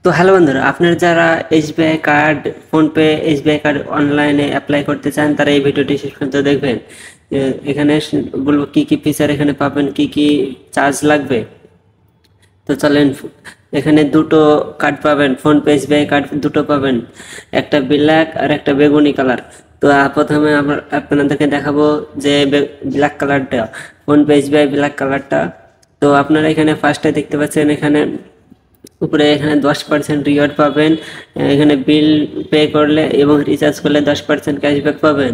তো হ্যালো বন্ধুরা, আপনারা যারা SBI card, PhonePe, SBI card অনলাইনে অ্যাপ্লাই করতে চান তারা এই ভিডিওটি শেষ পর্যন্ত দেখবেন। এখানে বলবো কি কি ফিচার এখানে পাবেন, কি কি চার্জ লাগবে। তো চলেন, এখানে দুটো কার্ড পাবেন, ফোনপে এসবিআই কার্ড দুটো পাবেন, একটা ব্ল্যাক আর একটা বেগুনি কালার। তো প্রথমে আপনাদেরকে দেখাবো যে ব্ল্যাক কালারটা, ফোনপে এসবিআই ব্ল্যাক কালারটা। তো আপনারা এখানে ফার্স্টে দেখতে পাচ্ছেন এখানে উপরে এখানে 10% রিওয়ার্ড পাবেন। এখানে বিল পে করলে এবং রিচার্জ করলে 10% ক্যাশব্যাক পাবেন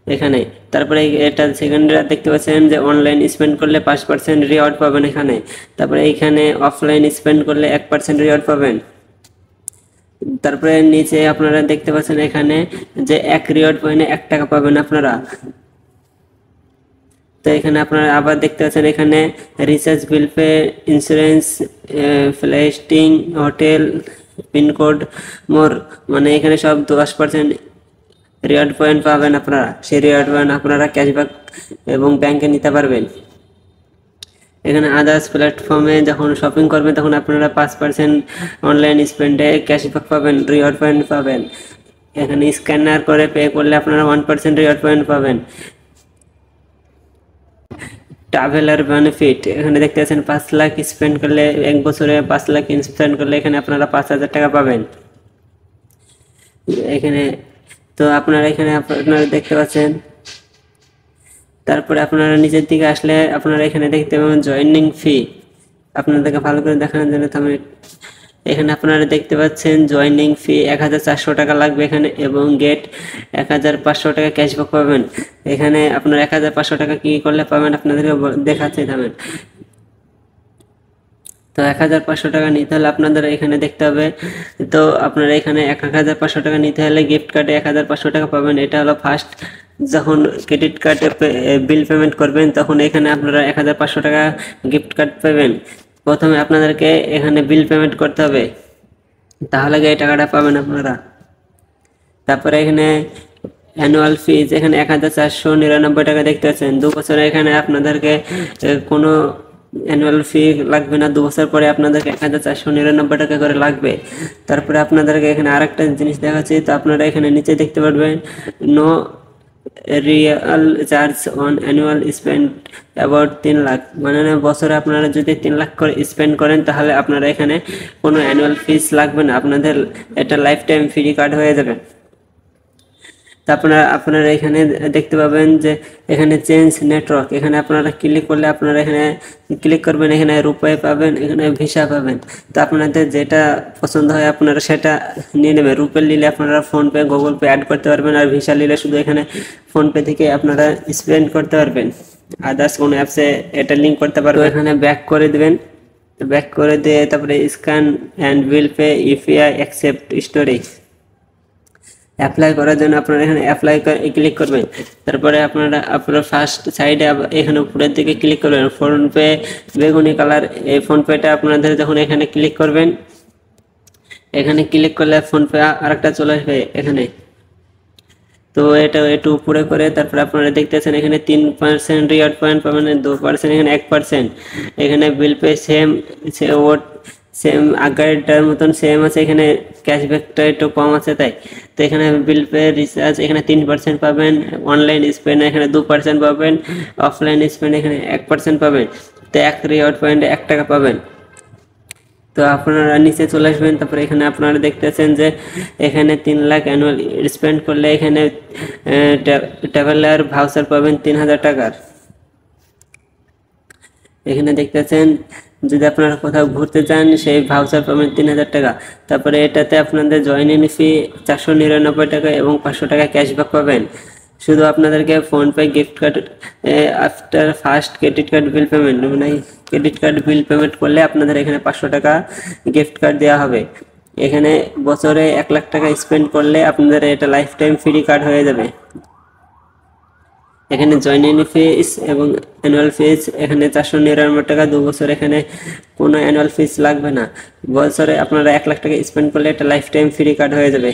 এখানে। তারপরে এটা সেকেন্ডে দেখতে পাচ্ছেন যে অনলাইন স্পেন্ড করলে 5% রিওয়ার্ড পাবেন এখানে। তারপরে এইখানে অফলাইন স্পেন্ড করলে 1% রিওয়ার্ড পাবেন। তারপরে নিচে আপনারা দেখতে পাচ্ছেন এখানে যে 1 রিওয়ার্ড পয়েন্টে 1 টাকা পাবেন আপনারা। তো এখানে আপনারা আবার দেখতে পাচ্ছেন এখানে recharge, bill pay, insurance, flighting, hotel, pin code, more, মানে এখানে সব 10% রিওয়ার্ড পয়েন্ট পাবেন আপনারা। সেই রিওয়ার্ড পয়েন্ট আপনারা ক্যাশব্যাক এবং ব্যাংকে নিতে পারবেন। এখানে আদার্স প্ল্যাটফর্মে যখন শপিং করবেন তখন আপনারা 5% অনলাইন স্পেন্ডে ক্যাশব্যাক পাবেন, রিওয়ার্ড পয়েন্ট পাবেন। এখানে স্ক্যানার করে পে করলে আপনারা 1% রিওয়ার্ড পয়েন্ট পাবেন। ট্রাভেলার বেনিফিট এখানে দেখতে পাচ্ছেন 5 লাখ স্পেন্ড করলে, 1 বছরে 5 লাখ স্পেন্ড করলে এখানে আপনারা 5,000 টাকা পাবেন এখানে। তো আপনারা এখানে দেখতে পাচ্ছেন। তারপরে আপনারা নিচের দিকে আসলে আপনারা এখানে দেখতে পাবেন জয়েনিং ফি। আপনাদেরকে ভালো করে দেখানোর জন্য আমি এখানে আপনারা দেখতে পাচ্ছেন জয়েনিং ফি 1,400 টাকা লাগবে এখানে, এবং গেট 1,500 টাকা ক্যাশব্যাক পাবেন এখানে। আপনারা 1,500 টাকা কি করলে পাবেন আপনাদেরকে দেখাচ্ছি থামেন। তো 1,500 টাকা নিতে হলে আপনাদের এখানে দেখতে হবে। তো আপনারা এখানে 1,500 টাকা নিতে হলে গিফট কার্ডে 1,500 টাকা পাবেন। এটা হলো ফার্স্ট, যখন ক্রেডিট কার্ডে বিল পেমেন্ট করবেন তখন এখানে আপনারা 1,500 টাকা গিফট কার্ড পাবেন। প্রথমে আপনাদেরকে এখানে বিল পেমেন্ট করতে হবে, তাহলে এই টাকাটা পাবেন আপনারা। তারপরে এখানে অ্যানুয়াল ফিজ এখানে 1,499 টাকা দেখতে পাচ্ছেন। 2 বছরে এখানে আপনাদেরকে কোনো অ্যানুয়াল ফি লাগবে না, 2 বছর পরে আপনাদেরকে 1,499 টাকা করে লাগবে। তারপরে আপনাদেরকে এখানে আরেকটা জিনিস দেখাচ্ছি। তো আপনারা এখানে নিচে দেখতে পারবেন no real charge on annual spend about 3 lakh, মানে বছরে আপনারা যদি 3 লাখ করে স্পেন্ড করেন তাহলে আপনারা এখানে কোনো অ্যানুয়াল ফিস লাগবে না, আপনাদের এটা লাইফ টাইম ফ্রি কার্ড হয়ে যাবে। আপনারা এখানে দেখতে পাবেন যে এখানে চেঞ্জ নেটওয়ার্ক, এখানে আপনারা ক্লিক করলে আপনারা এখানে ক্লিক করবেন, এখানে রুপে পাবেন, এখানে ভিসা পাবেন। তো আপনাদের যেটা পছন্দ হয় আপনারা সেটা নিয়ে নেবেন। রুপে নিলে আপনারা ফোনপে, গুগল পে অ্যাড করতে পারবেন, আর ভিসা নিলে শুধু এখানে ফোনপে থেকে আপনারা স্পেন্ড করতে পারবেন, আদার্স কোনো অ্যাপসে এটা লিঙ্ক করতে পারবেন। এখানে ব্যাক করে দেবেন, ব্যাক করে দিয়ে তারপরে scan and bill pay UPI accept storage apply করার জন্য আপনারা এখানে অ্যাপ্লাই ক্লিক করবেন। তারপরে আপনারা ফার্স্ট সাইডে এখানে উপরের দিকে ক্লিক করবেন, ফোনপে বেগুনি কালার, এই ফোনপেটা আপনাদের যখন এখানে ক্লিক করবেন, এখানে ক্লিক করলে ফোনপে আরেকটা চলে আসবে এখানে। তো এটা একটু উপরে করে তারপরে আপনারা দেখতেছেন এখানে 3% রিওয়ার্ড পয়েন্ট পাবেন, 2%, এখানে 1%। এখানে বিল পে সেম আগেরটার মতন সেম আছে, এখানে ক্যাশব্যাকটা একটু কম আছে তাই। তো এখানে বিল পে রিচার্জ এখানে 3% পাবেন, অনলাইন স্পেন্ড এখানে 2% পাবেন, অফলাইন স্পেন্ড এখানে 1% পাবেন। তো 1 রিওয়ার্ড পয়েন্টে 1 টাকা পাবেন। তো আপনারা নিচে চলে আসবেন। তারপরে এখানে আপনারা দেখতেছেন যে এখানে 3 লাখ অ্যানুয়াল স্পেন্ড করলে এখানে ট্রাভেলার ভাউচার পাবেন 3,000 টাকার। এখানে দেখতেছেন যদি আপনারা কোথাও ঘুরতে চান সেই ভাউচার পাবেন 3,000 টাকা। তারপরে এটাতে আপনাদের জয়েনিং ফি 499 টাকা এবং 500 টাকা ক্যাশব্যাক পাবেন। শুধু আপনাদেরকে PhonePe gift card after first credit card bill payment, মানে ক্রেডিট কার্ড বিল পেমেন্ট করলে আপনাদের এখানে 500 টাকা গিফট কার্ড দেওয়া হবে। এখানে বছরে 1 লাখ টাকা স্পেন্ড করলে আপনাদের এটা লাইফ টাইম ফ্রি কার্ড হয়ে যাবে। এখানে জয়েনিং ফিস এবং অ্যানুয়াল ফিস এখানে 499 টাকা, 2 বছর এখানে কোনো অ্যানুয়াল ফিস লাগবে না। বছরে আপনারা 1 লাখ টাকা স্পেন্ড করলে এটা লাইফ টাইম ফ্রি কার্ড হয়ে যাবে।